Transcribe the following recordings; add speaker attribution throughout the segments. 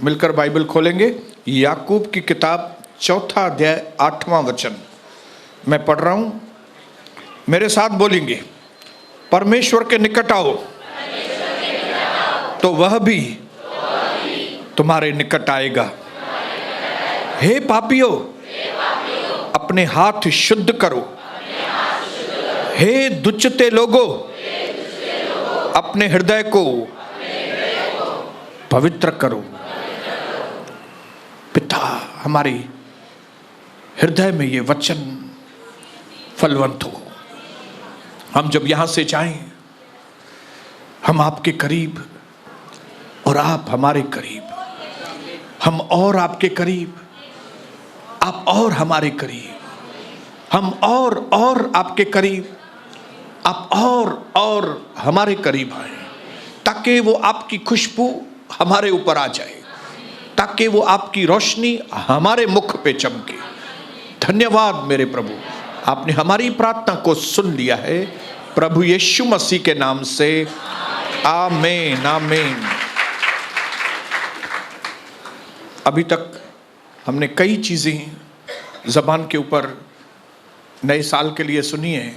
Speaker 1: मिलकर बाइबल खोलेंगे। याकूब की किताब 4 अध्याय 8वां वचन मैं पढ़ रहा हूं, मेरे साथ बोलेंगे। परमेश्वर के निकट आओ तो वह भी तुम्हारे निकट आएगा। हे पापियों, अपने हाथ शुद्ध करो। हे दुष्टते लोगों, अपने हृदय को पवित्र करो। पिता, हमारे हृदय में ये वचन फलवंत हो। हम जब यहां से जाएं, हम आपके करीब और आप हमारे करीब, हम और आपके करीब, आप और हमारे करीब, हम और आपके करीब, आप और हमारे करीब आए, ताकि वो आपकी खुशबू हमारे ऊपर आ जाए, ताकि वो आपकी रोशनी हमारे मुख पे चमके। धन्यवाद मेरे प्रभु, आपने हमारी प्रार्थना को सुन लिया है। प्रभु यीशु मसीह के नाम से आमीन, आमीन। अभी तक हमने कई चीजें ज़बान के ऊपर नए साल के लिए सुनी है,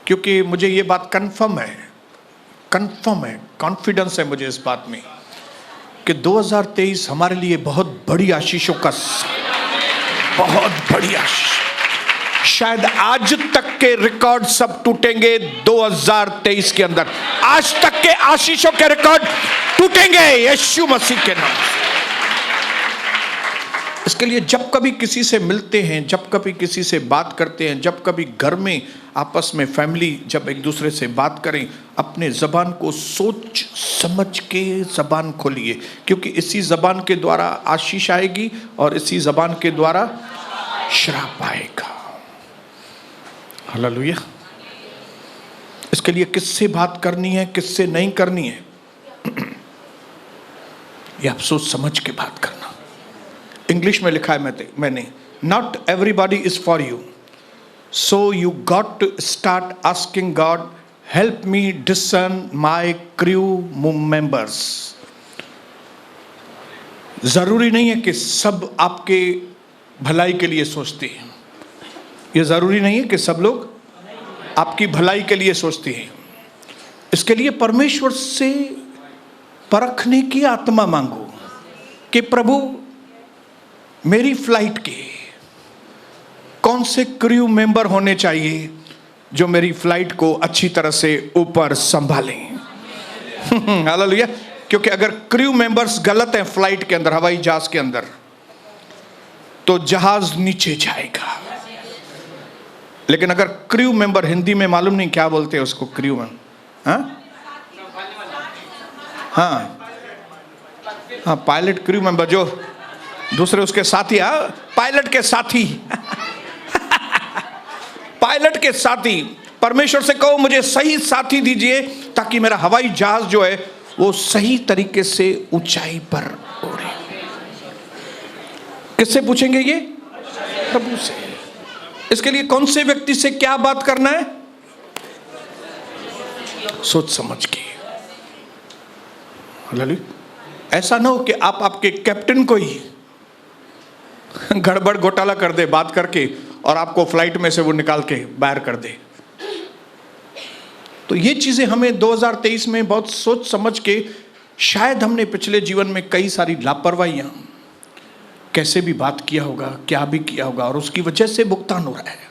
Speaker 1: क्योंकि मुझे ये बात कंफर्म है, कॉन्फिडेंस है मुझे इस बात में कि 2023 हमारे लिए बहुत बड़ी आशीषों का, बहुत बड़ी आशीष। शायद आज तक के रिकॉर्ड सब टूटेंगे 2023 के अंदर। आज तक के आशीषों के रिकॉर्ड टूटेंगे यीशु मसीह के नाम से। इसके लिए जब कभी किसी से मिलते हैं, जब कभी किसी से बात करते हैं, जब कभी घर में आपस में फैमिली जब एक दूसरे से बात करें, अपने ज़बान को सोच समझ के ज़बान खोलिए, क्योंकि इसी ज़बान के द्वारा आशीष आएगी और इसी ज़बान के द्वारा श्राप आएगा। हालेलुया। इसके लिए किससे बात करनी है, किससे नहीं करनी है, ये आप सोच समझ के बात करना। इंग्लिश में लिखा है मैंने, not everybody is for you, so you got to start asking God, help me discern my crew members. जरूरी नहीं है कि सब आपके भलाई के लिए सोचते हैं, ये जरूरी नहीं है कि सब लोग आपकी भलाई के लिए सोचते हैं। इसके लिए परमेश्वर से परखने की आत्मा मांगो कि प्रभु, मेरी फ्लाइट के कौन से क्रू मेंबर होने चाहिए जो मेरी फ्लाइट को अच्छी तरह से ऊपर संभालें। हालेलुया। क्योंकि अगर क्रू मेंबर्स गलत हैं फ्लाइट के अंदर, हवाई जहाज के अंदर, तो जहाज नीचे जाएगा। लेकिन अगर क्रू मेंबर, हिंदी में मालूम नहीं क्या बोलते हैं उसको, क्रू में, हाँ, पायलट, क्रू मेंबर, जो दूसरे उसके साथी, पायलट के साथी पायलट के साथी, परमेश्वर से कहो मुझे सही साथी दीजिए ताकि मेरा हवाई जहाज जो है वो सही तरीके से ऊंचाई पर उड़े। किससे पूछेंगे ये? प्रभु से। इसके लिए कौन से व्यक्ति से क्या बात करना है? सोच समझ के। ऐसा ना हो कि आप आपके कैप्टन को ही गड़बड़ घोटाला कर दे बात करके और आपको फ्लाइट में से वो निकाल के बाहर कर दे। तो ये चीजें हमें 2023 में बहुत सोच समझ के, शायद हमने पिछले जीवन में कई सारी लापरवाहियां, कैसे भी बात किया होगा, क्या भी किया होगा, और उसकी वजह से भुगतान हो रहा है,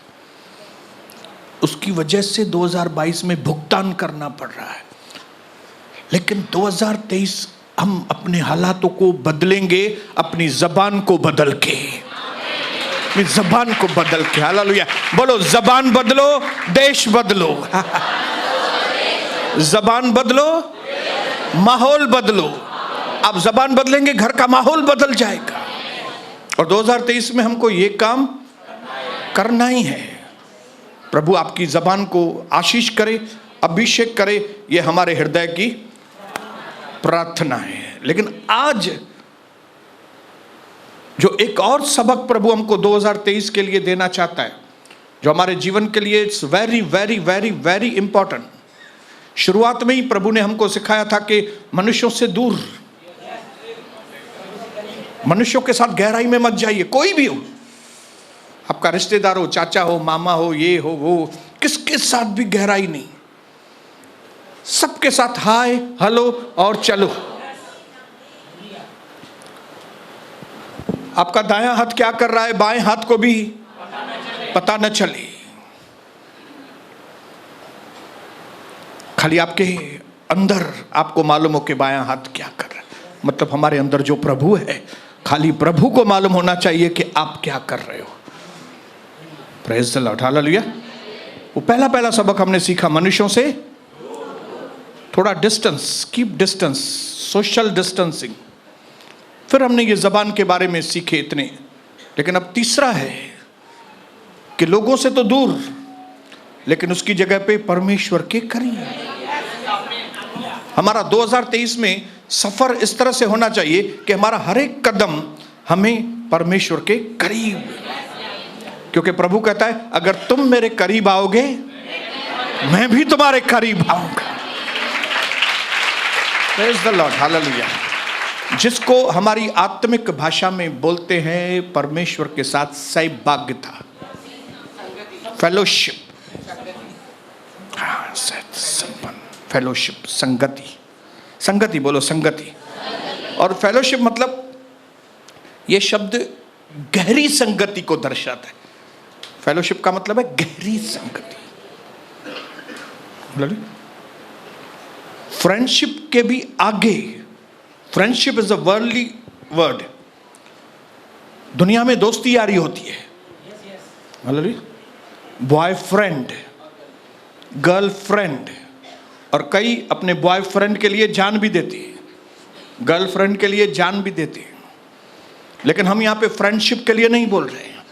Speaker 1: उसकी वजह से 2022 में भुगतान करना पड़ रहा है। लेकिन 2023 हम अपने हालातों को बदलेंगे, अपनी जबान को बदल के, अपनी जबान को बदल के। हालेलुया। बोलो, जबान बदलो, देश बदलो। जबान बदलो, माहौल बदलो। आप जबान बदलेंगे, घर का माहौल बदल जाएगा। और 2023 में हमको ये काम करना ही है। प्रभु आपकी जबान को आशीष करे, अभिषेक करे, ये हमारे हृदय की प्रार्थना है। लेकिन आज जो एक और सबक प्रभु हमको 2023 के लिए देना चाहता है, जो हमारे जीवन के लिए it's very very very very important. शुरुआत में ही प्रभु ने हमको सिखाया था कि मनुष्यों से दूर, मनुष्यों के साथ गहराई में मत जाइए, कोई भी हो, आपका रिश्तेदार हो, चाचा हो, मामा हो, ये हो वो, किसके साथ भी गहराई नहीं। सबके साथ हाय हेलो और चलो। आपका दायां हाथ क्या कर रहा है, बाएं हाथ को भी पता न चले। खाली आपके अंदर आपको मालूम हो कि बायां हाथ क्या कर रहा है। मतलब हमारे अंदर जो प्रभु है, खाली प्रभु को मालूम होना चाहिए कि आप क्या कर रहे हो। Praise the Lord, hallelujah. वो पहला सबक हमने सीखा, मनुष्यों से थोड़ा distance, keep distance, social distancing. फिर हमने ये जबान के बारे में सीखे इतने, लेकिन अब तीसरा है कि लोगों से तो दूर, लेकिन उसकी जगह पे परमेश्वर के करीब। हमारा 2023 में सफर इस तरह से होना चाहिए कि हमारा हर एक कदम हमें परमेश्वर के करीब, क्योंकि प्रभु कहता है अगर तुम मेरे करीब आओगे मैं भी तुम्हारे करीब आऊंगा। Praise the Lord, hallelujah. जिसको हमारी आत्मिक भाषा में बोलते हैं परमेश्वर के साथ सहभागिता, फेलोशिप, फेलोशिप, संगति, संगति बोलो, संगति। और फेलोशिप मतलब ये शब्द गहरी संगति को दर्शाता है। फेलोशिप का मतलब है गहरी संगति। फ्रेंडशिप के भी आगे, friendship is a worldly word. दुनिया में दोस्ती यारी होती है, बॉयफ्रेंड, गर्लफ्रेंड, और कई अपने बॉयफ्रेंड के लिए जान भी देती है, गर्लफ्रेंड के लिए जान भी देती है। लेकिन हम यहाँ पे फ्रेंडशिप के लिए नहीं बोल रहे हैं,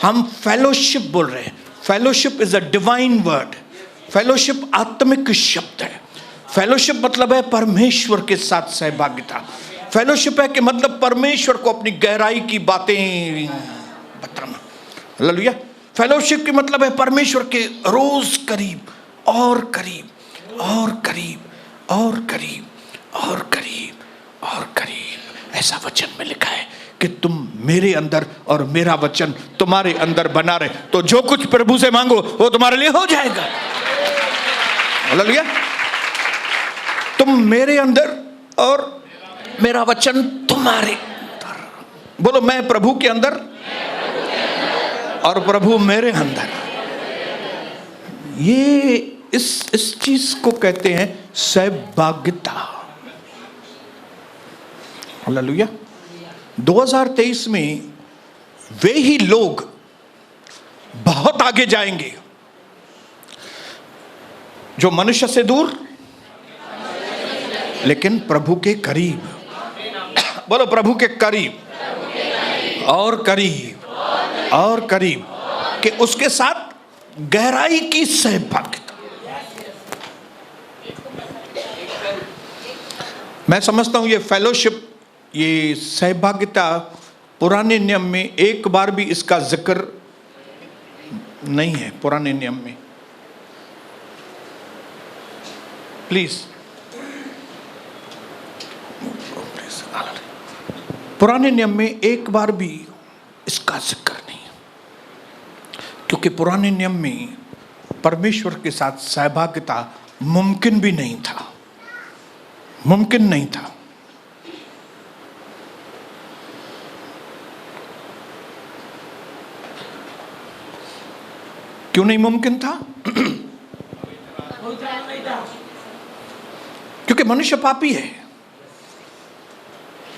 Speaker 1: हम फेलोशिप बोल रहे हैं। Fellowship is a divine word. Fellowship आत्मिक शब्द है। फेलोशिप मतलब है परमेश्वर के साथ सहभागिता। फेलोशिप है कि मतलब परमेश्वर को अपनी गहराई की बातें बताना। हालेलुया। फेलोशिप की मतलब है परमेश्वर के रोज करीब और करीब और करीब और करीब और करीब और करीब। ऐसा वचन में लिखा है कि तुम मेरे अंदर और मेरा वचन तुम्हारे अंदर बना रहे, तो जो कुछ प्रभु से मांगो वो तुम्हारे लिए हो जाएगा। हालेलुया। तुम मेरे अंदर और मेरा वचन तुम्हारे अंदर। बोलो, मैं प्रभु के अंदर और प्रभु मेरे अंदर। ये इस चीज को कहते हैं सहभागिता। हालेलुया। 2023 में वे ही लोग बहुत आगे जाएंगे जो मनुष्य से दूर लेकिन प्रभु के करीब। बोलो, प्रभु के करीब और करीब और करीब, कि उसके साथ गहराई की सहभागिता। मैं समझता हूं ये फेलोशिप, ये सहभागिता पुराने नियम में एक बार भी इसका जिक्र नहीं है। पुराने नियम में, प्लीज, पुराने नियम में एक बार भी इसका जिक्र नहीं है, क्योंकि पुराने नियम में परमेश्वर के साथ सहभागिता मुमकिन भी नहीं था, मुमकिन नहीं था। क्यों नहीं मुमकिन था? क्योंकि मनुष्य पापी है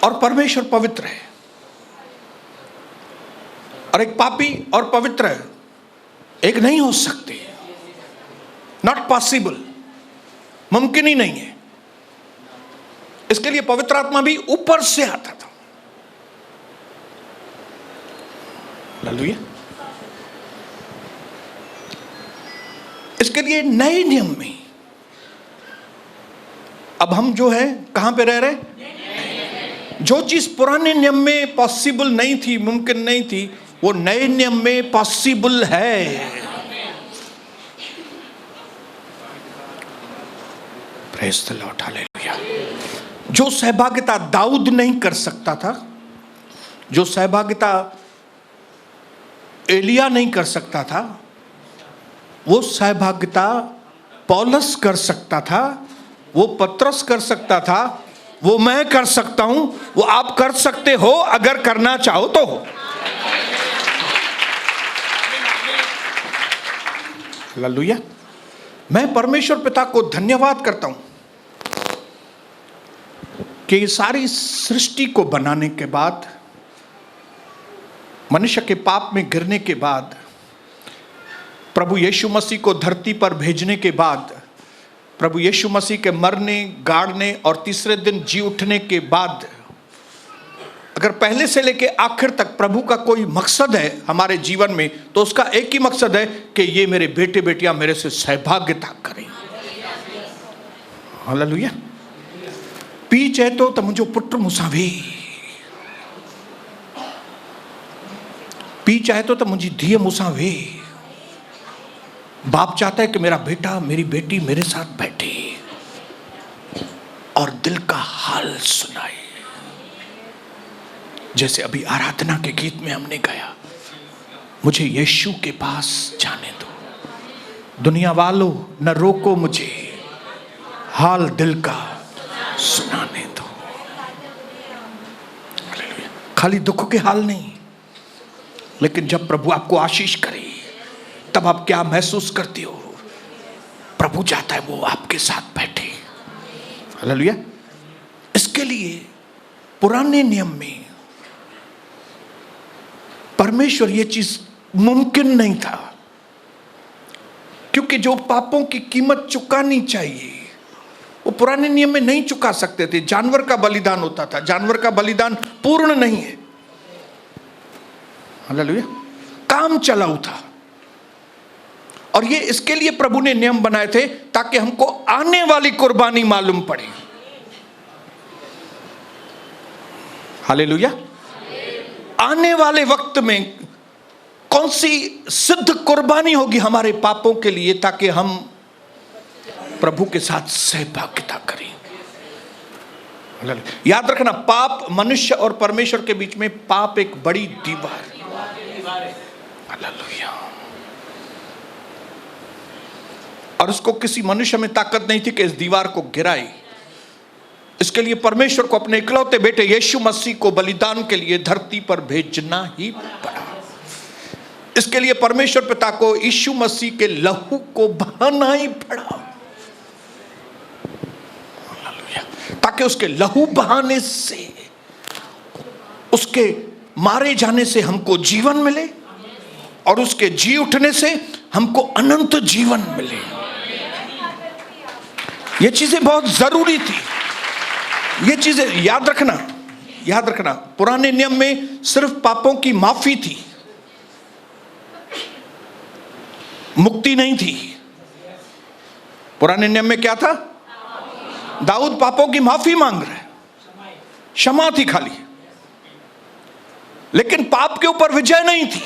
Speaker 1: और परमेश्वर पवित्र है, और एक पापी और पवित्र एक नहीं हो सकते। नॉट पॉसिबल, मुमकिन ही नहीं है। इसके लिए पवित्र आत्मा भी ऊपर से आता था। हालेलुया। इसके लिए नए नियम में अब हम जो है कहां पे रह रहे? जो चीज पुराने नियम में पॉसिबल नहीं थी, मुमकिन नहीं थी, वो नए नियम में पॉसिबल है। Praise the Lord, hallelujah. जो सहभागिता दाऊद नहीं कर सकता था, जो सहभागिता एलिया नहीं कर सकता था, वो सहभागिता पौलुस कर सकता था, वो पतरस कर सकता था, वो मैं कर सकता हूं, वो आप कर सकते हो अगर करना चाहो तो हो। हालेलुया। मैं परमेश्वर पिता को धन्यवाद करता हूं कि ये सारी सृष्टि को बनाने के बाद, मनुष्य के पाप में गिरने के बाद, प्रभु यीशु मसीह को धरती पर भेजने के बाद, प्रभु यीशु मसीह के मरने, गाड़ने और तीसरे दिन जी उठने के बाद, अगर पहले से लेके आखिर तक प्रभु का कोई मकसद है हमारे जीवन में, तो उसका एक ही मकसद है कि ये मेरे बेटे बेटियां मेरे से सहभागिता करें। हालेलुया। पी चेतो त मुझो पुत्र मुसावे, पी चाहे तो मुझी धीय मुसावे। बाप चाहता है कि मेरा बेटा मेरी बेटी मेरे साथ बैठे और दिल का हाल सुनाए। जैसे अभी आराधना के गीत में हमने गाया, मुझे यीशु के पास जाने दो, दुनिया वालों न रोको मुझे, हाल दिल का सुनाने दो। खाली दुख के हाल नहीं, लेकिन जब प्रभु आपको आशीष करे तब आप क्या महसूस करते हो? प्रभु चाहता है वो आपके साथ बैठे। हालेलुया। इसके लिए पुराने नियम में परमेश्वर ये चीज मुमकिन नहीं था, क्योंकि जो पापों की कीमत चुकानी चाहिए वो पुराने नियम में नहीं चुका सकते थे। जानवर का बलिदान होता था, जानवर का बलिदान पूर्ण नहीं है। हालेलुया। काम चलाऊ था, और ये इसके लिए प्रभु ने नियम बनाए थे ताकि हमको आने वाली कुर्बानी मालूम पड़े। हालेलुया। आने वाले वक्त में कौन सी सिद्ध कुर्बानी होगी हमारे पापों के लिए, ताकि हम प्रभु के साथ सहभागिता करें। याद रखना, पाप मनुष्य और परमेश्वर के बीच में पाप एक बड़ी दीवार। हालेलुया। और उसको किसी मनुष्य में ताकत नहीं थी कि इस दीवार को गिराए। इसके लिए परमेश्वर को अपने इकलौते बेटे यीशु मसीह को बलिदान के लिए धरती पर भेजना ही पड़ा। इसके लिए परमेश्वर पिता को यीशु मसीह के लहू को बहाना ही पड़ा, ताकि उसके लहू बहाने से, उसके मारे जाने से हमको जीवन मिले, और उसके जी उठने से हमको अनंत जीवन मिले। ये चीजें बहुत जरूरी थी। ये चीजें याद रखना, याद रखना। पुराने नियम में सिर्फ पापों की माफी थी, मुक्ति नहीं थी। पुराने नियम में क्या था? दाऊद पापों की माफी मांग रहे, क्षमा थी खाली, लेकिन पाप के ऊपर विजय नहीं थी।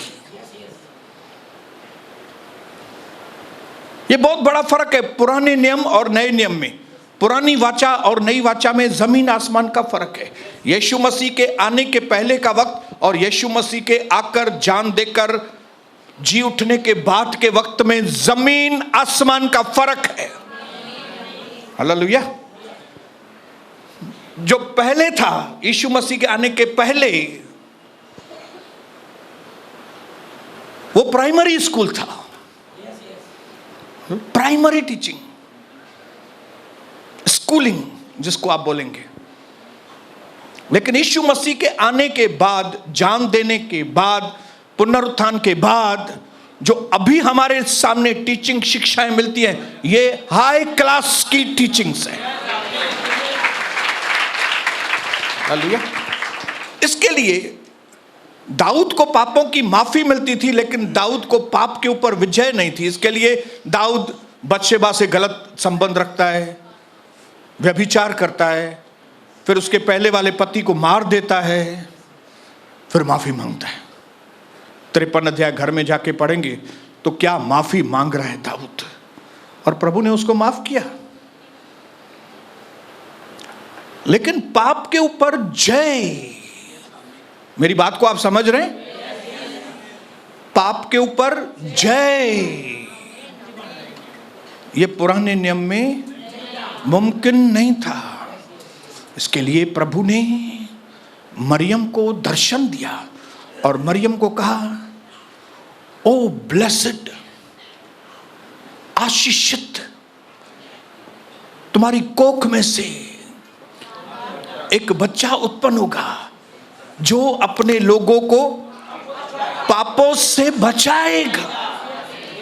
Speaker 1: ये बहुत बड़ा फर्क है पुराने नियम और नए नियम में। पुरानी वाचा और नई वाचा में जमीन आसमान का फर्क है। यीशु मसीह के आने के पहले का वक्त और यीशु मसीह के आकर जान देकर जी उठने के बाद के वक्त में जमीन आसमान का फर्क है। हालेलुया। जो पहले था, यीशु मसीह के आने के पहले, वो प्राइमरी स्कूल था, प्राइमरी टीचिंग, स्कूलिंग जिसको आप बोलेंगे। लेकिन यीशु मसीह के आने के बाद, जान देने के बाद, पुनरुत्थान के बाद जो अभी हमारे सामने टीचिंग शिक्षाएं मिलती हैं, ये हाई क्लास की टीचिंग्स हैं। हालेलुया। इसके लिए दाऊद को पापों की माफी मिलती थी, लेकिन दाऊद को पाप के ऊपर विजय नहीं थी। इसके लिए दाऊद बत्शेबा से गलत संबंध रखता है, व्यभिचार करता है, फिर उसके पहले वाले पति को मार देता है, फिर माफी मांगता है। 53 अध्याय घर में जाके पढ़ेंगे तो क्या माफी मांग रहा है दाऊद, और प्रभु ने उसको माफ किया। लेकिन पाप के ऊपर जय मेरी बात को आप समझ रहे हैं? पाप के ऊपर जय, ये पुराने नियम में मुमकिन नहीं था। इसके लिए प्रभु ने मरियम को दर्शन दिया और मरियम को कहा, ओ ब्लेस्ड, आशीषित, तुम्हारी कोख में से एक बच्चा उत्पन्न होगा जो अपने लोगों को पापों से बचाएगा।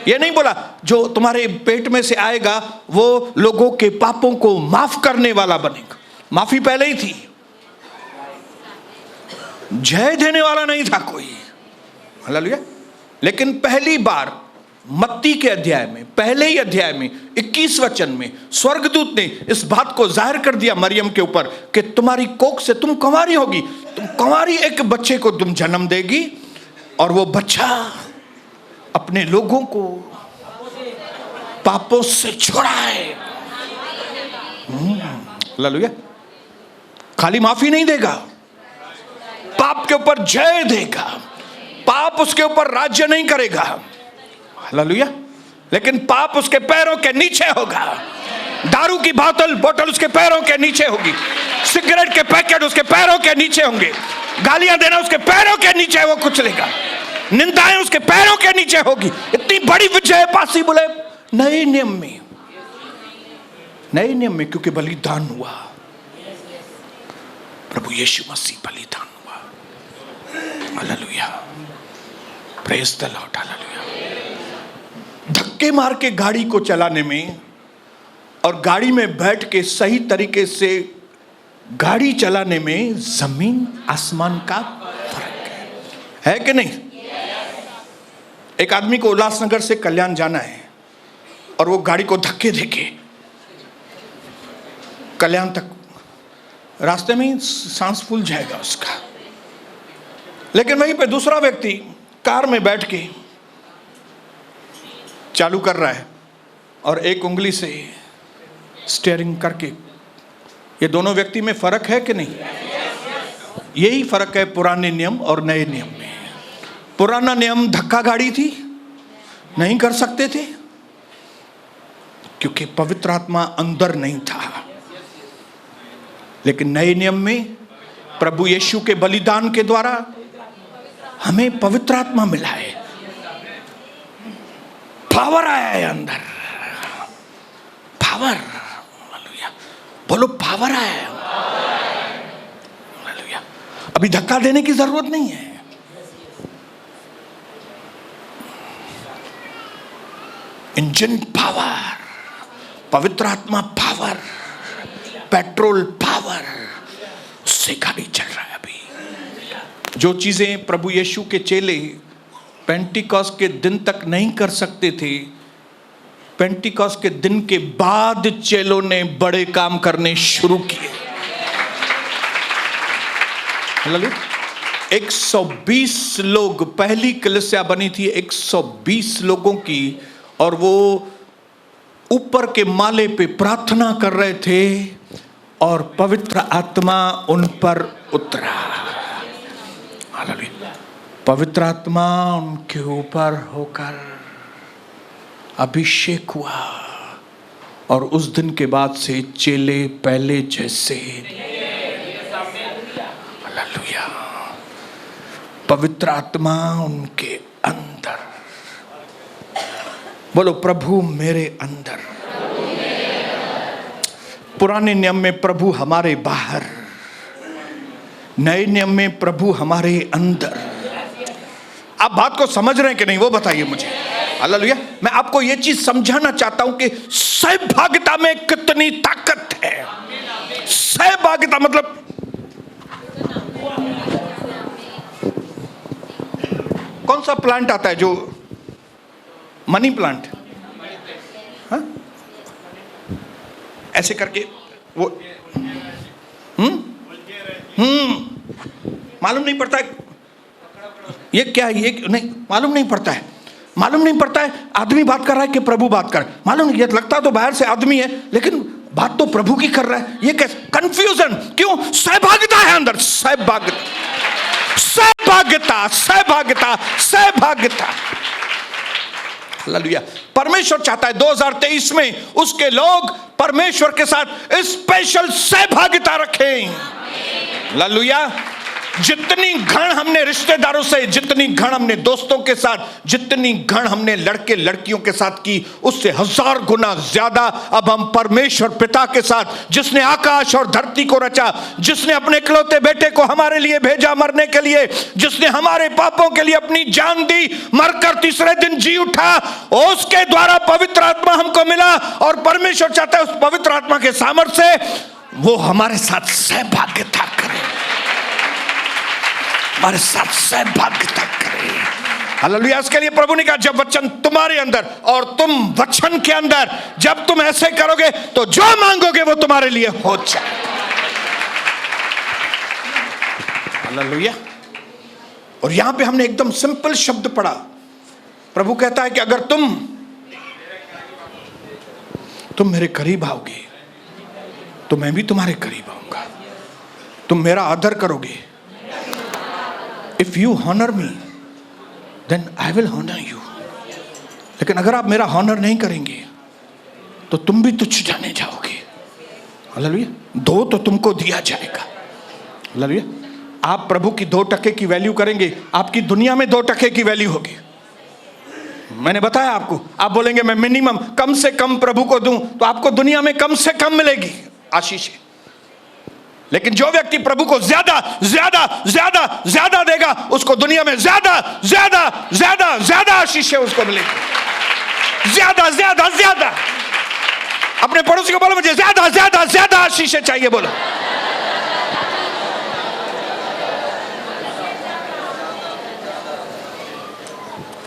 Speaker 1: ये नहीं बोला जो तुम्हारे पेट में से आएगा वो लोगों के पापों को माफ करने वाला बनेगा। माफी पहले ही थी, जय देने वाला नहीं था कोई। हालेलुया। लेकिन पहली बार मत्ती के अध्याय में, पहले ही अध्याय में 21 वचन में स्वर्गदूत ने इस बात को जाहिर कर दिया मरियम के ऊपर कि तुम्हारी कोख से तुम कुंवारी होगी, तुम कुंवारी एक बच्चे को तुम जन्म देगी और वो बच्चा अपने लोगों को पापों से छुड़ाए। हालेलुया। खाली माफी नहीं देगा, पाप के ऊपर जय देगा। पाप उसके ऊपर राज्य नहीं करेगा। हालेलुया। लेकिन पाप उसके पैरों के नीचे होगा। दारू की बोतल उसके पैरों के नीचे होगी, सिगरेट के पैकेट उसके पैरों के नीचे होंगे, गालियां देना उसके पैरों के नीचे वो कुचलेगा, निंदाएं उसके पैरों के नीचे होगी। इतनी बड़ी विजय पॉसिबल है नए नियम में, नए नियम में, क्योंकि बलिदान हुआ, प्रभु यीशु मसीह बलिदान हुआ। Hallelujah, praise the Lord. Hallelujah. धक्के मार के गाड़ी को चलाने में और गाड़ी में बैठ के सही तरीके से गाड़ी चलाने में जमीन आसमान का फर्क है कि नहीं? एक आदमी को उल्लासनगर से कल्याण जाना है और वो गाड़ी को धक्के देके कल्याण तक, रास्ते में ही सांस फूल जाएगा उसका। लेकिन वहीं पे दूसरा व्यक्ति कार में बैठ के चालू कर रहा है और एक उंगली से स्टीयरिंग करके, ये दोनों व्यक्ति में फर्क है कि नहीं? यही फर्क है पुराने नियम और नए नियम में। पुराना नियम धक्का गाड़ी थी, नहीं कर सकते थे क्योंकि पवित्र आत्मा अंदर नहीं था। लेकिन नए नियम में प्रभु यीशु के बलिदान के द्वारा हमें पवित्र आत्मा मिला है, पावर आया है अंदर, पावर। हालेलुया, बोलो पावर आया है। हालेलुया। अभी धक्का देने की जरूरत नहीं है। इंजन पावर, पवित्र आत्मा पावर, पेट्रोल पावर, उससे गाड़ी चल रहा है। अभी जो चीजें प्रभु यीशु के चेले पेंटिकॉस्ट के दिन तक नहीं कर सकते थे, पेंटिकॉस्ट के दिन के बाद चेलों ने बड़े काम करने शुरू किए। 120 लोग, पहली कलीसिया बनी थी 120 लोगों की, और वो ऊपर के माले पे प्रार्थना कर रहे थे और पवित्र आत्मा उन पर उतरा। हालेलुया। पवित्र आत्मा उनके ऊपर होकर अभिषेक हुआ और उस दिन के बाद से चेले पहले जैसे। हालेलुया। पवित्र आत्मा उनके अंदर। बोलो प्रभु मेरे अंदर। पुराने नियम में प्रभु हमारे बाहर, नए नियम में प्रभु हमारे अंदर। आप बात को समझ रहे हैं कि नहीं, वो बताइए मुझे। हालेलुया। मैं आपको ये चीज समझाना चाहता हूं कि सहभागिता में कितनी ताकत है। सहभागिता मतलब कौन सा प्लांट आता है जो मनी प्लांट, हाँ? ऐसे करके वो मालूम नहीं पड़ता है ये क्या है, ये नहीं मालूम नहीं पड़ता है। मालूम नहीं पड़ता है आदमी बात कर रहा है कि प्रभु बात कर, मालूम नहीं, लगता तो बाहर से आदमी है लेकिन बात तो प्रभु की कर रहा है। ये कैसे? कंफ्यूजन क्यों? सहभागिता है अंदर। सहभागिता, सहभागिता, सहभागिता। हालेलुया। परमेश्वर चाहता है 2023 में उसके लोग परमेश्वर के साथ स्पेशल सहभागिता रखें। हालेलुया। जितनी घण हमने रिश्तेदारों से, जितनी घण हमने दोस्तों के साथ, जितनी घण हमने लड़के लड़कियों के साथ की, उससे 1000 गुना ज्यादा अब हम परमेश्वर पिता के साथ, जिसने आकाश और धरती को रचा, जिसने अपने इकलौते बेटे को हमारे लिए भेजा मरने के लिए, जिसने हमारे पापों के लिए अपनी जान दी, मरकर तीसरे दिन जी उठा, उसके द्वारा पवित्र आत्मा हमको मिला। और परमेश्वर चाहता है उस पवित्र आत्मा के सामर्थ्य से वो हमारे साथ सहभागिता करे, हमारे साथ सहभागिता करे। हालेलुया। इसके लिए प्रभु ने कहा जब वचन तुम्हारे अंदर और तुम वचन के अंदर, जब तुम ऐसे करोगे तो जो मांगोगे वो तुम्हारे लिए हो जाए। हालेलुया। और यहां पे हमने एकदम सिंपल शब्द पढ़ा। प्रभु कहता है कि अगर तुम मेरे करीब आओगे तो मैं भी तुम्हारे करीब आऊंगा, तुम मेरा आदर करोगे। If you honor me, then I will honor you. लेकिन अगर आप मेरा honor नहीं करेंगे तो तुम भी तुच्छ जाने जाओगे। हालेलुया। 2 तो तुमको दिया जाएगा। हालेलुया। आप प्रभु की 2 टके की वैल्यू करेंगे, आपकी दुनिया में 2 टके की वैल्यू होगी। मैंने बताया आपको, आप बोलेंगे मैं मिनिमम कम से कम प्रभु को दूं, तो आपको दुनिया में कम से कम मिलेगी आशीष। लेकिन जो व्यक्ति प्रभु को ज्यादा ज्यादा ज्यादा ज्यादा देगा, उसको दुनिया में ज्यादा ज्यादा ज्यादा ज्यादा आशीष उसको मिलेगी। ज्यादा ज्यादा ज्यादा। अपने पड़ोसी को बोलो मुझे ज्यादा ज्यादा ज्यादा आशीष चाहिए, बोलो।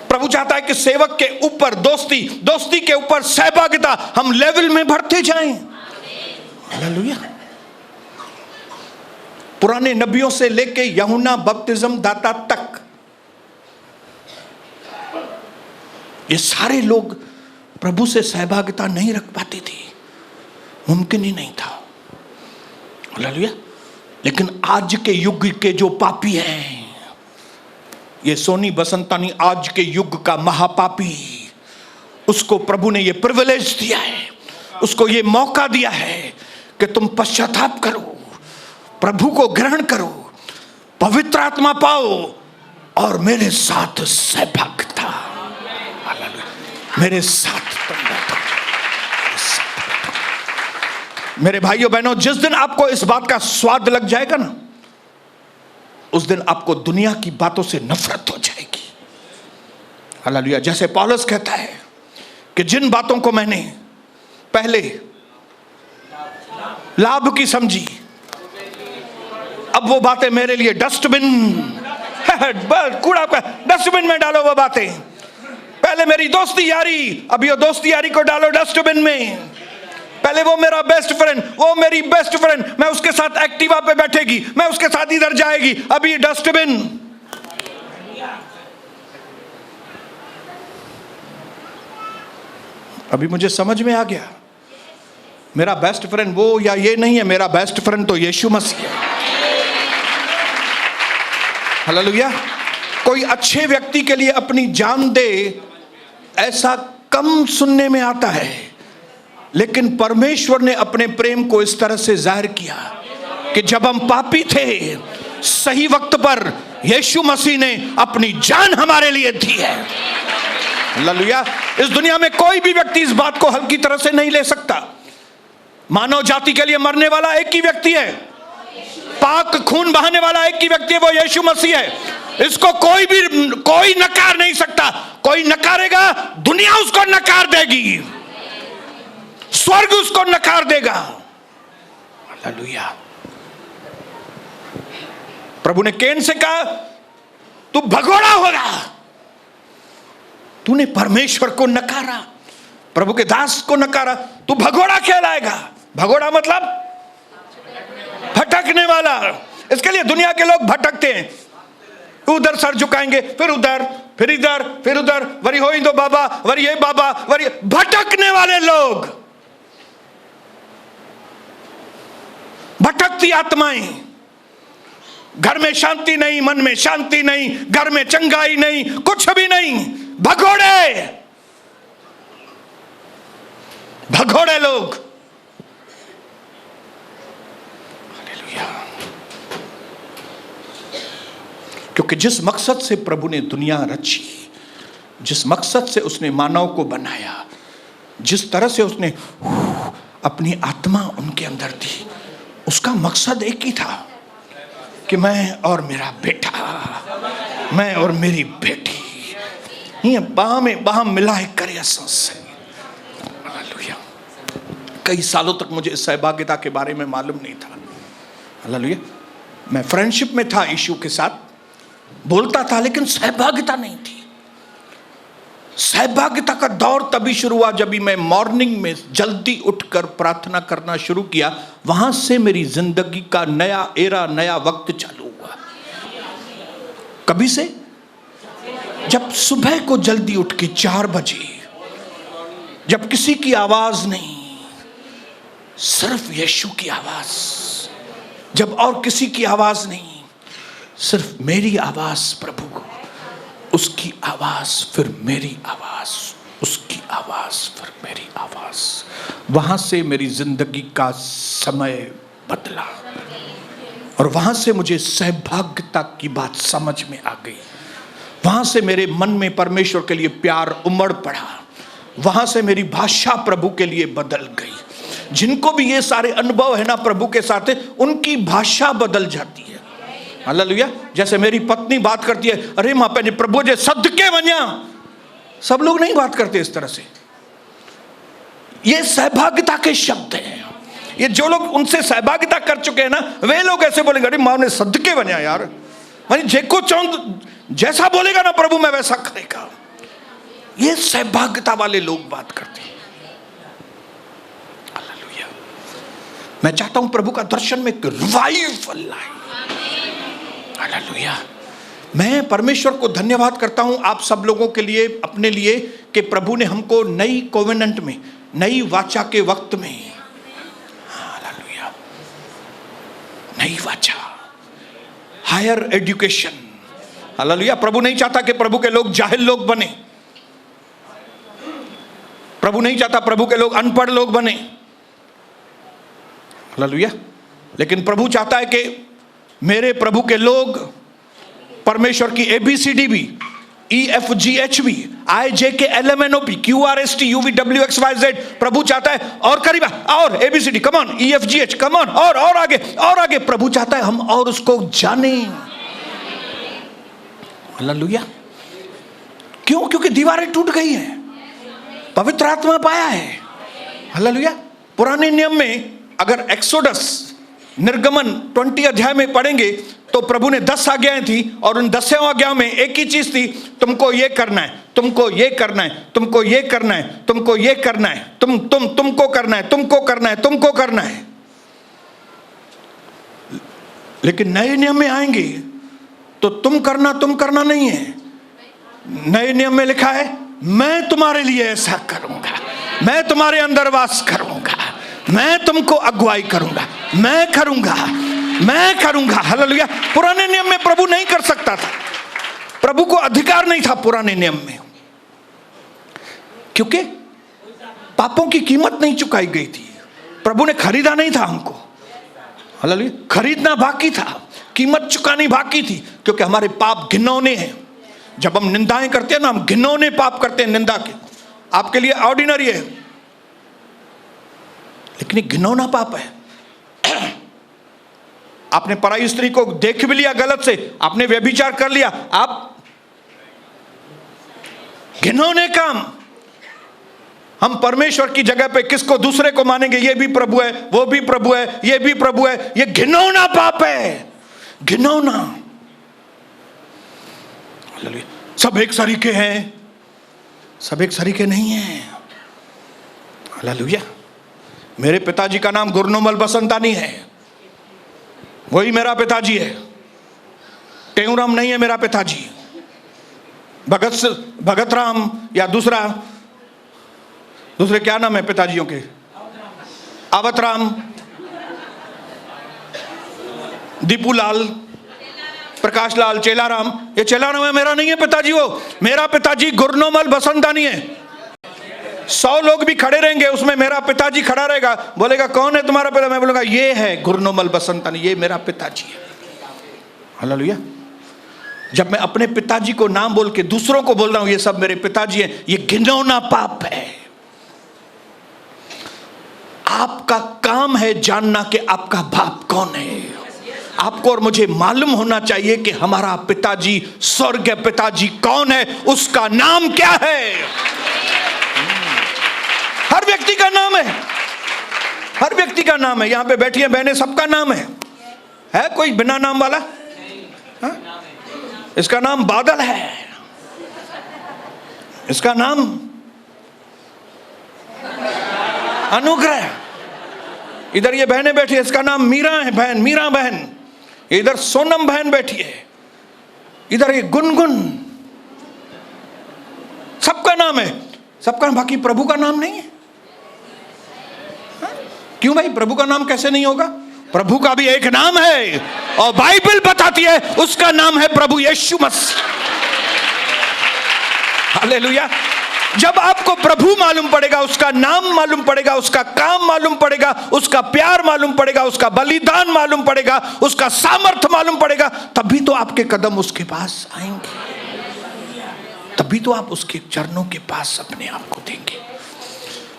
Speaker 1: प्रभु चाहता है कि सेवक के ऊपर दोस्ती, दोस्ती के ऊपर सहभागिता, हम लेवल में बढ़ते जाएं। हालेलुया। पुराने नबियों से लेके यूहन्ना बपतिस्म दाता तक ये सारे लोग प्रभु से सहभागिता नहीं रख पाते थे, मुमकिन ही नहीं था। हालेलुया। लेकिन आज के युग के जो पापी हैं, ये सोनी बसंतानी आज के युग का महापापी, उसको प्रभु ने ये प्रिविलेज दिया है, उसको ये मौका दिया है कि तुम पश्चाताप करो, प्रभु को ग्रहण करो, पवित्र आत्मा पाओ और मेरे साथ सहभागिता। मेरे साथ तुम बैठो। मेरे भाइयों बहनों, जिस दिन आपको इस बात का स्वाद लग जाएगा ना, उस दिन आपको दुनिया की बातों से नफरत हो जाएगी। हालेलुया। जैसे पौलुस कहता है कि जिन बातों को मैंने पहले लाभ की समझी, अब वो बातें मेरे लिए डस्टबिन, कूड़ा डस्टबिन में डालो वो बातें। पहले मेरी दोस्ती यारी, अब ये दोस्ती यारी को डालो डस्टबिन में। पहले वो मेरा बेस्ट फ्रेंड, वो मेरी बेस्ट फ्रेंड, मैं उसके साथ एक्टिवा पे बैठेगी, मैं उसके साथ इधर जाएगी, अभी डस्टबिन। अभी मुझे समझ में आ गया, मेरा बेस्ट फ्रेंड वो या ये नहीं है, मेरा बेस्ट फ्रेंड तो यीशु मसीह है। हालेलुया। कोई अच्छे व्यक्ति के लिए अपनी जान दे, ऐसा कम सुनने में आता है, लेकिन परमेश्वर ने अपने प्रेम को इस तरह से जाहिर किया कि जब हम पापी थे, सही वक्त पर यीशु मसीह ने अपनी जान हमारे लिए दी है। हालेलुया। इस दुनिया में कोई भी व्यक्ति इस बात को हल्की तरह से नहीं ले सकता। मानव जाति के लिए मरने वाला एक ही व्यक्ति है, पाक खून बहाने वाला एक ही व्यक्ति है, वो यीशु मसीह है। इसको कोई नकार नहीं सकता। कोई नकारेगा, दुनिया उसको नकार देगी, स्वर्ग उसको नकार देगा। हालेलुया। प्रभु ने कैन से कहा तू भगोड़ा होगा, तूने परमेश्वर को नकारा, प्रभु के दास को नकारा, तू भगोड़ा कहलाएगा। भगोड़ा मतलब भटकने वाला। इसके लिए दुनिया के लोग भटकते हैं, उधर सर झुकाएंगे, फिर उधर, फिर इधर, फिर उधर, वरी हो दो बाबा, वरी ये बाबा, वरी भटकने वाले लोग, भटकती आत्माएं। घर में शांति नहीं, मन में शांति नहीं, घर में चंगाई नहीं, कुछ भी नहीं। भगोड़े, भगोड़े लोग। हालेलुया। क्योंकि जिस मकसद से प्रभु ने दुनिया रची, जिस मकसद से उसने मानव को बनाया, जिस तरह से उसने अपनी आत्मा उनके अंदर दी, उसका मकसद एक ही था कि मैं और मेरा बेटा, मैं और मेरी बेटी ये बाह में बाह मिलाए करे से। हालेलुया। कई सालों तक मुझे सहभागिता के बारे में मालूम नहीं था। हालेलुया। मैं फ्रेंडशिप में था यीशु के साथ, बोलता था, लेकिन सहभागिता नहीं थी। सहभागिता का दौर तभी शुरू हुआ जब मैं मॉर्निंग में जल्दी उठकर प्रार्थना करना शुरू किया। वहां से मेरी जिंदगी का नया एरा, नया वक्त चालू हुआ। कभी से? जब सुबह को जल्दी उठ के 4 बजे, जब किसी की आवाज नहीं, सिर्फ यीशु की आवाज, जब और किसी की आवाज नहीं, सिर्फ मेरी आवाज प्रभु को, उसकी आवाज फिर मेरी आवाज, उसकी आवाज फिर मेरी आवाज। वहां से मेरी जिंदगी का समय बदला और वहां से मुझे सहभागिता की बात समझ में आ गई। वहां से मेरे मन में परमेश्वर के लिए प्यार उमड़ पड़ा। वहां से मेरी भाषा प्रभु के लिए बदल गई। जिनको भी ये सारे अनुभव है ना प्रभु के साथ, उनकी भाषा बदल जाती है। हालेलुया। जैसे मेरी पत्नी बात करती है, अरे माँ पे प्रभु जे सदके वन्या। सब लोग नहीं बात करते इस तरह से। ये सहभागिता के शब्द हैं। ये जो लोग उनसे सहभागिता कर चुके हैं ना, वे लोग ऐसे बोलेंगे, अरे माँ ने सदके वन्या यार। मानी जेको चौंद जैसा बोलेगा ना प्रभु, मैं वैसा करेगा। ये सहभागिता वाले लोग बात करते हैं। हालेलुया। मैं चाहता हूं प्रभु का दर्शन में रिवाइवल लाए। हालेलुया। मैं परमेश्वर को धन्यवाद करता हूं आप सब लोगों के लिए, अपने लिए, कि प्रभु ने हमको नई कोवेनेंट में, नई वाचा के वक्त में, हालेलुया, नई वाचा, हायर एजुकेशन, हालेलुया। प्रभु नहीं चाहता कि प्रभु के लोग जाहिल लोग बने। प्रभु नहीं चाहता प्रभु के लोग अनपढ़ लोग बने। हालेलुया। लेकिन प्रभु चाहता है कि मेरे प्रभु के लोग परमेश्वर की ABCD भी, EFGH भी, IJK LMNOP QRST UVWXYZ, प्रभु चाहता है और करीब और ABCD, come on, EFGH, come on, और आगे और आगे। प्रभु चाहता है हम और उसको जाने। हालेलुया। क्यों? क्योंकि दीवारें टूट गई हैं, पवित्र आत्मा पाया है। हालेलुया। पुराने नियम में अगर एक्सोडस, निर्गमन 20 अध्याय में पढ़ेंगे तो प्रभु ने 10 आज्ञाएं थी और उन 10 आज्ञाओं में एक ही चीज थी, तुमको ये करना है, तुमको ये करना है, तुमको ये करना है, तुमको ये करना है, तुमको करना है, तुमको करना है, तुमको करना है। लेकिन नए नियम में आएंगे तो तुम करना नहीं है। नए नियम में लिखा है, मैं तुम्हारे लिए ऐसा करूंगा, मैं तुम्हारे अंदर वास करूंगा, मैं तुमको अगुवाई करूंगा, मैं करूंगा। हालेलुया। पुराने नियम में प्रभु नहीं कर सकता था, प्रभु को अधिकार नहीं था पुराने नियम में, क्योंकि पापों की कीमत नहीं चुकाई गई थी। प्रभु ने खरीदा नहीं था हमको। हालेलुया। खरीदना बाकी था, कीमत चुकानी बाकी थी, क्योंकि हमारे पाप घिनौने हैं। जब हम निंदाएं करते हैं ना, हम घिनौने पाप करते हैं। निंदा के आपके लिए ऑर्डिनरी है, लेकिन एक घिनौना पाप है। आपने पराई स्त्री को देख भी लिया गलत से, आपने व्यभिचार कर लिया, आप घिनौने काम। हम परमेश्वर की जगह पे किसको, दूसरे को मानेंगे, ये भी प्रभु है, वो भी प्रभु है, ये भी प्रभु है। ये घिनौना पाप है, घिनौना। सब एक सरीके हैं, सब एक सरीके नहीं हैं। हालेलुया। मेरे पिताजी का नाम गुरनोमल बसंतानी है, वही मेरा पिताजी है। टेऊराम नहीं है मेरा पिताजी, भगत राम या दूसरे क्या नाम है पिताजियों के, आवत राम, दीपूलाल, प्रकाश लाल चेलाराम, ये चेलाराम है, मेरा नहीं है पिताजी, वो मेरा पिताजी गुरनोमल बसंतानी है। 100 लोग भी खड़े रहेंगे उसमें, मेरा पिताजी खड़ा रहेगा, बोलेगा कौन है तुम्हारा पिता, मैं बोलूंगा ये है गुरनोमल बसंतानी, ये मेरा पिताजी है। हालेलुया। जब मैं अपने पिताजी को नाम बोल के दूसरों को बोल रहा हूं ये सब मेरे पिताजी हैं, ये घिनौना पाप है। आपका काम है जानना कि आपका बाप कौन है। आपको और मुझे मालूम होना चाहिए कि हमारा पिताजी, स्वर्गीय पिताजी कौन है, उसका नाम क्या है। हर व्यक्ति का नाम है, हर व्यक्ति का नाम है। यहां पे बैठी है बहनें, सबका नाम है कोई बिना नाम वाला? हा? इसका नाम बादल है, इसका नाम अनुग्रह। इधर ये बहनें बैठी है, इसका नाम मीरा है, बहन मीरा बहन। इधर सोनम बहन बैठी है, इधर ये गुनगुन। सबका नाम है, सबका। बाकी प्रभु का नाम नहीं है। क्यों भाई, प्रभु का नाम कैसे नहीं होगा? प्रभु का भी एक नाम है और बाइबल बताती है उसका नाम है प्रभु यीशु मसीह। हालेलुया। जब आपको प्रभु मालूम पड़ेगा, उसका नाम मालूम पड़ेगा, उसका काम मालूम पड़ेगा, उसका प्यार मालूम पड़ेगा, उसका बलिदान मालूम पड़ेगा, उसका सामर्थ्य मालूम पड़ेगा, तभी तो आपके कदम उसके पास आएंगे, तभी तो आप उसके चरणों के पास अपने आप को देंगे।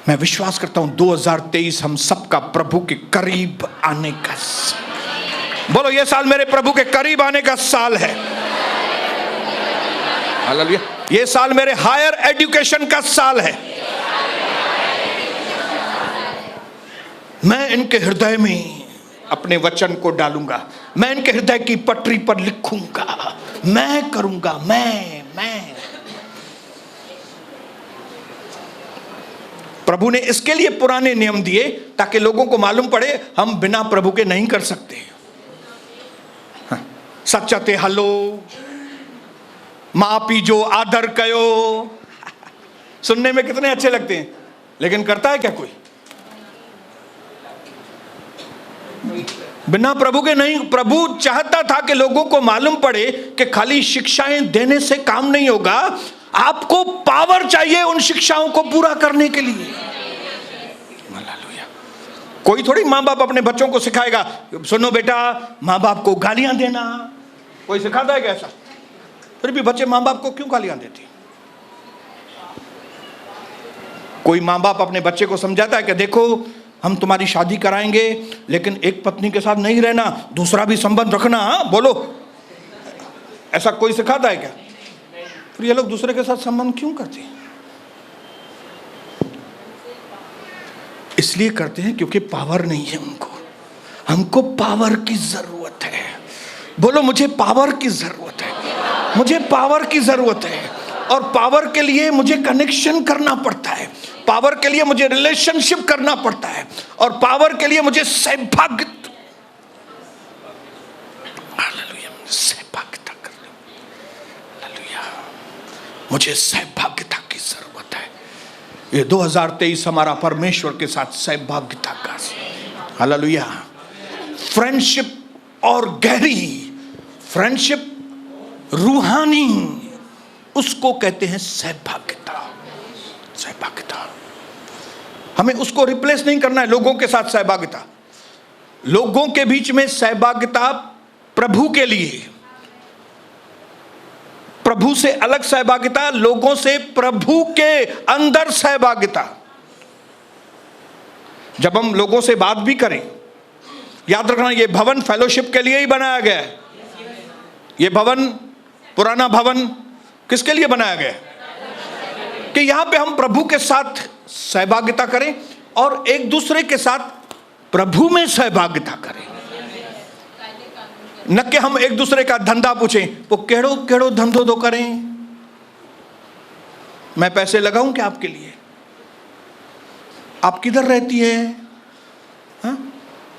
Speaker 1: मैं विश्वास करता हूं 2023 हम सबका प्रभु के करीब आने का, बोलो ये साल मेरे प्रभु के करीब आने का साल है। हालेलुया। ये साल मेरे हायर एजुकेशन का साल है। मैं इनके हृदय में अपने वचन को डालूंगा, मैं इनके हृदय की पटरी पर लिखूंगा, मैं करूंगा, मैं प्रभु ने इसके लिए पुराने नियम दिए ताकि लोगों को मालूम पड़े हम बिना प्रभु के नहीं कर सकते। सच्चा ते हलो माँ पीजो आदर कयो, सुनने में कितने अच्छे लगते हैं, लेकिन करता है क्या कोई? बिना प्रभु के नहीं। प्रभु चाहता था कि लोगों को मालूम पड़े कि खाली शिक्षाएं देने से काम नहीं होगा, आपको पावर चाहिए उन शिक्षाओं को पूरा करने के लिए। हालेलुया। कोई थोड़ी माँ बाप अपने बच्चों को सिखाएगा, सुनो बेटा माँ बाप को गालियां देना, कोई सिखाता है क्या ऐसा? फिर भी बच्चे माँ बाप को क्यों गालियां देते? कोई माँ बाप अपने बच्चे को समझाता है कि देखो हम तुम्हारी शादी कराएंगे लेकिन एक पत्नी के साथ नहीं रहना, दूसरा भी संबंध रखना। हाँ बोलो, ऐसा कोई सिखाता है क्या? फिर ये लोग दूसरे के साथ संबंध क्यों करते हैं? इसलिए करते हैं क्योंकि पावर नहीं है उनको। हमको पावर की जरूरत है। बोलो मुझे पावर की जरूरत है, मुझे पावर की जरूरत है। और पावर के लिए मुझे कनेक्शन करना पड़ता है, पावर के लिए मुझे रिलेशनशिप करना पड़ता है, और पावर के लिए मुझे सौभाग्यता करनी, मुझे सौभाग्यता की जरूरत है। ये 2023 हमारा परमेश्वर के साथ सौभाग्यता का, हालेलुया। फ्रेंडशिप और गहरी फ्रेंडशिप, रूहानी, उसको कहते हैं सौभाग्यता। सौभाग्यता हमें उसको रिप्लेस नहीं करना है लोगों के साथ। सौभाग्यता लोगों के बीच में, सौभाग्यता प्रभु के लिए, प्रभु से अलग सौभाग्यता, लोगों से प्रभु के अंदर सौभाग्यता। जब हम लोगों से बात भी करें, याद रखना ये भवन फेलोशिप के लिए ही बनाया गया है। ये भवन, पुराना भवन किसके लिए बनाया गया? कि यहां पे हम प्रभु के साथ सहभागिता करें और एक दूसरे के साथ प्रभु में सहभागिता करें। न कि हम एक दूसरे का धंधा पूछें, वो केड़ो केड़ो धंधो दो करें, मैं पैसे लगाऊं क्या आपके लिए, आप किधर रहती है? हाँ?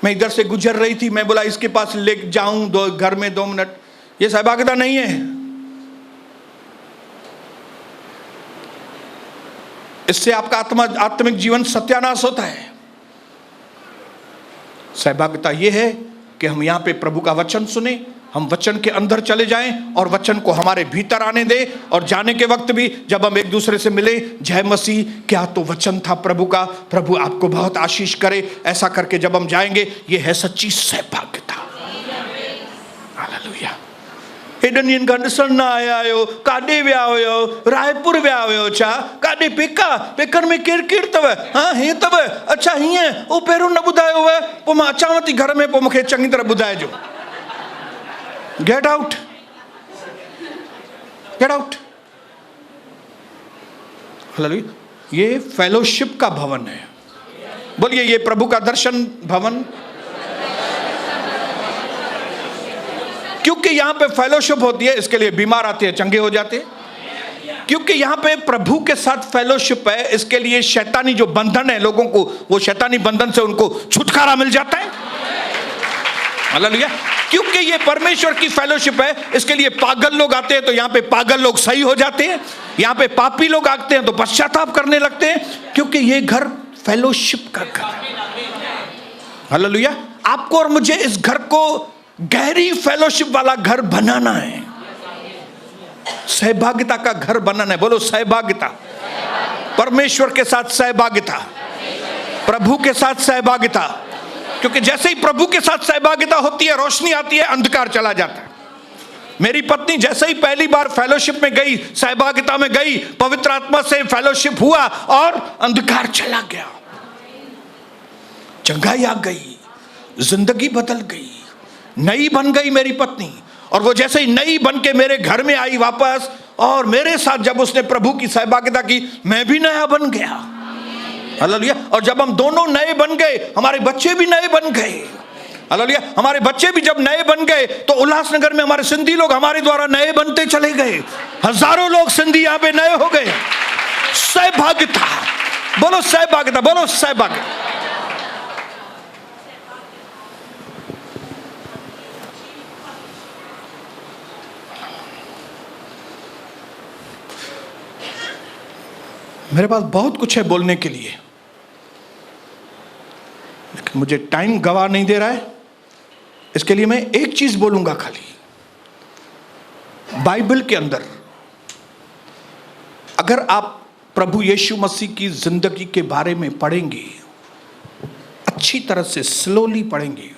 Speaker 1: मैं इधर से गुजर रही थी, मैं बोला इसके पास ले जाऊं दो घर में 2 मिनट। ये सहभागिता नहीं है। इससे आपका आत्मिक जीवन सत्यानाश होता है। सहभागिता यह है कि हम यहां पे प्रभु का वचन सुने, हम वचन के अंदर चले जाएं और वचन को हमारे भीतर आने दें। और जाने के वक्त भी जब हम एक दूसरे से मिले, जय मसीह, क्या तो वचन था प्रभु का, प्रभु आपको बहुत आशीष करे, ऐसा करके जब हम जाएंगे, ये है सच्ची सौभाग्यता। हालेलुया। हेडन कंडीशन ना आयो, काडे व्या होयो, रायपुर व्या होयो छा, काडे पेका, पेकर में केर केर तव, हाँ हे तव, अच्छा हीअं, ओ पहिरों न ॿुधायो हुआ, पोइ मां अचांव थी घर में, पोइ मूंखे चङी तरह ॿुधाइजो। Get out, get out. Hallelujah. ये फेलोशिप का भवन है। बोलिए, ये प्रभु का दर्शन भवन। क्योंकि यहां पे फेलोशिप होती है, इसके लिए बीमार आते हैं, चंगे हो जाते हैं। क्योंकि यहां पे प्रभु के साथ फेलोशिप है, इसके लिए शैतानी जो बंधन है लोगों को, वो शैतानी बंधन से उनको छुटकारा मिल जाता है। हालेलुया। क्योंकि ये परमेश्वर की फेलोशिप है, इसके लिए पागल लोग आते हैं तो यहाँ पे पागल लोग सही हो जाते हैं, यहाँ पे पापी लोग आते हैं तो पश्चाताप करने लगते हैं, क्योंकि ये घर फेलोशिप का घर है। हालेलुया। आपको और मुझे इस घर को गहरी फेलोशिप वाला घर बनाना है, सहभागिता का घर बनाना है। बोलो सहभागिता, परमेश्वर के साथ सहभागिता, प्रभु के साथ सहभागिता। क्योंकि जैसे ही प्रभु के साथ सहभागिता होती है, रोशनी आती है, अंधकार चला जाता है। मेरी पत्नी जैसे ही पहली बार फेलोशिप में गई, सहभागिता में गई, पवित्र आत्मा से फेलोशिप हुआ और अंधकार चला गया, चंगाई आ गई, जिंदगी बदल गई, नई बन गई मेरी पत्नी। और वो जैसे ही नई बन के मेरे घर में आई वापस, और मेरे साथ जब उसने प्रभु की सहभागिता की, मैं भी नया बन गया। हालेलुया। और जब हम दोनों नए बन गए, हमारे बच्चे भी नए बन गए। हालेलुया। हमारे बच्चे भी जब नए बन गए तो उल्लासनगर में हमारे सिंधी लोग हमारे द्वारा नए बनते चले गए। हजारों लोग सिंधी यहाँ पे नए हो गए। सहभागिता, बोलो सहभागिता, बोलो सहभागिता। मेरे पास बहुत कुछ है बोलने के लिए, लेकिन मुझे टाइम गवा नहीं दे रहा है। इसके लिए मैं एक चीज बोलूंगा खाली। बाइबल के अंदर अगर आप प्रभु यीशु मसीह की जिंदगी के बारे में पढ़ेंगे, अच्छी तरह से स्लोली पढ़ेंगे,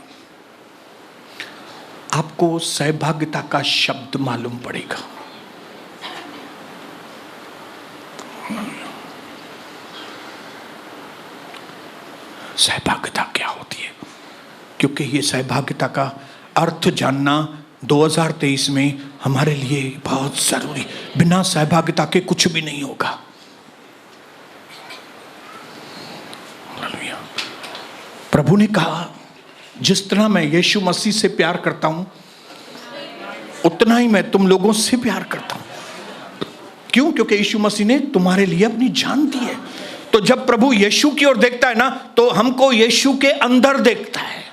Speaker 1: आपको सहभागिता का शब्द मालूम पड़ेगा। सहभागिता क्या होती है, क्योंकि ये सहभागिता का अर्थ जानना 2023 में हमारे लिए बहुत जरूरी। बिना सहभागिता के कुछ भी नहीं होगा। प्रभु ने कहा, जिस तरह मैं यीशु मसीह से प्यार करता हूं, उतना ही मैं तुम लोगों से प्यार करता हूं। क्यों? क्योंकि यीशु मसीह ने तुम्हारे लिए अपनी जान दी है। तो जब प्रभु यीशु की ओर देखता है ना, तो हमको यीशु के अंदर देखता है।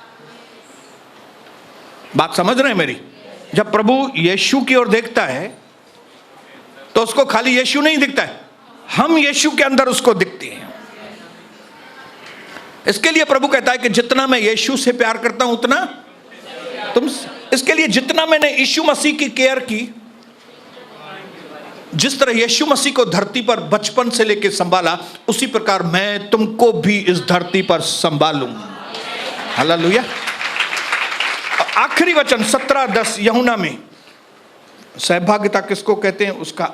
Speaker 1: बात समझ रहे हैं मेरी? जब प्रभु यीशु की ओर देखता है तो उसको खाली यीशु नहीं दिखता है, हम यीशु के अंदर उसको दिखते हैं। इसके लिए प्रभु कहता है कि जितना मैं यीशु से प्यार करता हूं उतना तुम। इसके लिए जितना मैंने यीशु मसीह की केयर की, जिस तरह यीशु मसीह को धरती पर बचपन से लेकर संभाला, उसी प्रकार मैं तुमको भी इस धरती पर संभालूंगा। हालेलुया। आखिरी वचन 17:10 यूहन्ना में, सहभागिता किसको कहते हैं उसका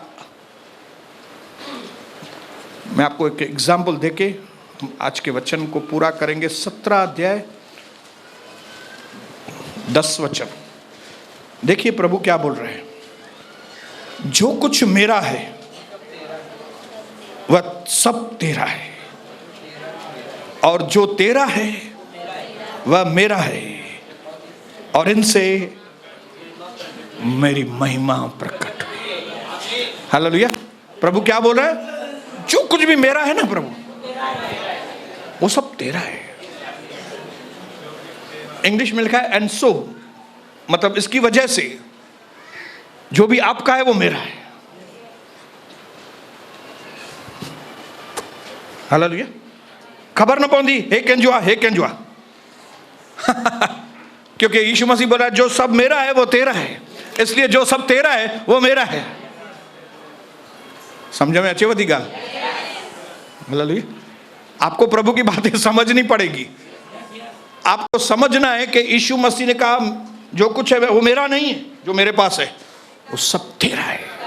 Speaker 1: मैं आपको एक एग्जाम्पल देके हम आज के वचन को पूरा करेंगे। 17 अध्याय 10 वचन देखिए प्रभु क्या बोल रहे हैं। जो कुछ मेरा है वह सब तेरा है, और जो तेरा है वह मेरा है, और इनसे मेरी महिमा प्रकट हुई। हालेलुया। प्रभु क्या बोल रहा है? जो कुछ भी मेरा है ना प्रभु, वो सब तेरा है। इंग्लिश में लिखा है एंड सो, मतलब इसकी वजह से जो भी आपका है वो मेरा है। हालेलुया। खबर न पौंदी हे कंजुआ, हे कंजुआ क्योंकि यीशु मसीह बोला जो सब मेरा है वो तेरा है, इसलिए जो सब तेरा है वो मेरा है। समझ में अच्छी होती गाल? मतलब आपको प्रभु की बातें समझनी पड़ेगी। आपको समझना है कि यीशु मसीह ने कहा जो कुछ है वो मेरा नहीं है, जो मेरे पास है वो सब तेरा है।